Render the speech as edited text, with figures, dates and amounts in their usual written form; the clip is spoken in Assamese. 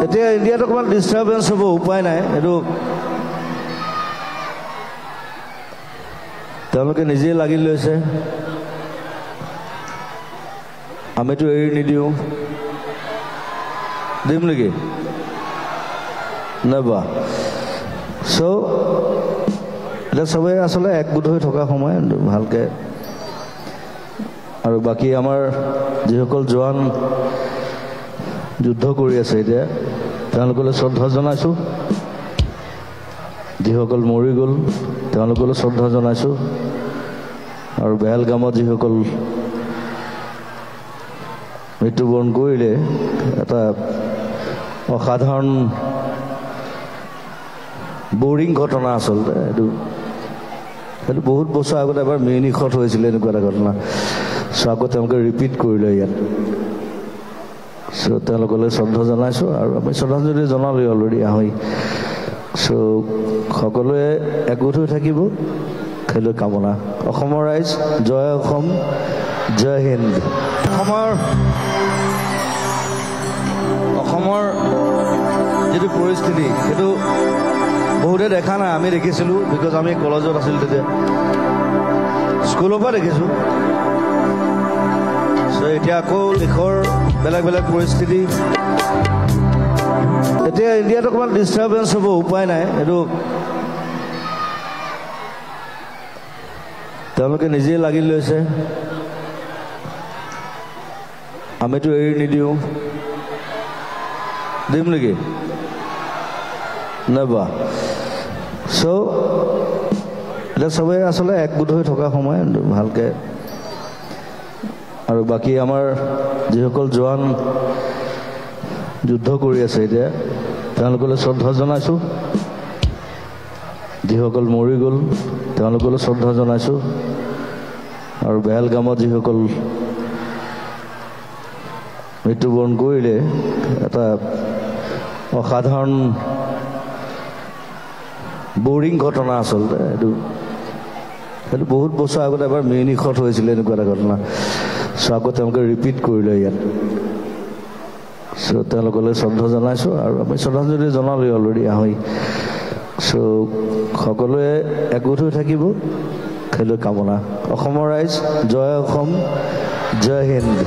এতিয়া ইণ্ডিয়াত অকণমান ডিষ্টাৰ্বেঞ্চ হ'ব, উপায় নাই। এইটো তেওঁলোকে নিজেই লাগি লৈছে, আমিতো এৰি নিদিওঁ। দিম নেকি? নাইবা। চ' এতিয়া চবেই আচলতে একগোট হৈ থকা সময় ভালকৈ। আৰু বাকী আমাৰ যিসকল জোৱান যুদ্ধ কৰি আছে এতিয়া, তেওঁলোকলৈ শ্ৰদ্ধা জনাইছোঁ। যিসকল মৰি গ'ল তেওঁলোকলৈ শ্ৰদ্ধা জনাইছোঁ। আৰু বেহেলগামত যিসকল মৃত্যুবৰণ কৰিলে, এটা অসাধাৰণ বৰিং ঘটনা আচলতে। সেইটো বহুত বছৰ আগত এবাৰ মিউনিখত হৈছিলে এনেকুৱা এটা ঘটনা। চ' আকৌ তেওঁলোকে ৰিপিট কৰিলে ইয়াত। চ' তেওঁলোকলৈ শ্ৰদ্ধা জনাইছোঁ। আৰু আমি শ্ৰদ্ধাঞ্জলি জনালোঁ অলৰেডি আহোঁ। চ' সকলোৱে একগোট হৈ থাকিব, সেইলৈ কামনা। অসমৰ ৰাইজ, জয় অসম, জয় হিন্দ। অসমৰ যিটো পৰিস্থিতি, সেইটো বহুতে দেখা নাই, আমি দেখিছিলোঁ। বিকজ আমি কলেজত আছিলোঁ তেতিয়া, স্কুলৰ পৰা দেখিছোঁ। চ' এতিয়া আকৌ দেশৰ বেলেগ বেলেগ পৰিস্থিতি। এতিয়া ইণ্ডিয়াত অকণমান ডিষ্টাৰ্বেঞ্চ হ'ব, উপায় নাই। এইটো তেওঁলোকে নিজেই লাগি লৈছে, আমিতো এৰি নিদিওঁ। দিম নেকি? নাইবা। চ' এতিয়া চবেই আচলতে একগোট হৈ থকা সময় ভালকৈ। আৰু বাকী আমাৰ যিসকল জোৱান যুদ্ধ কৰি আছে এতিয়া, তেওঁলোকলৈ শ্ৰদ্ধা জনাইছোঁ। যিসকল মৰি গ'ল তেওঁলোকলৈ শ্ৰদ্ধা জনাইছোঁ। আৰু বেহেলগামত যিসকল মৃত্যুবৰণ কৰিলে, এটা অসাধাৰণ বৰিং ঘটনা আচলতে। সেইটো বহুত বছৰ আগত এবাৰ মিউনিখত হৈছিলে এনেকুৱা এটা ঘটনা। চ' আকৌ তেওঁলোকে ৰিপিট কৰিলে ইয়াত। চ' তেওঁলোকলৈ শ্ৰদ্ধা জনাইছোঁ। আৰু আমি শ্ৰদ্ধাঞ্জলি জনালোঁ অলৰেডি আহোঁ। চ' সকলোৱে একগোট হৈ থাকিব, সেইলৈ কামনা। অসমৰ ৰাইজ, জয় অসম, জয় হিন্দ।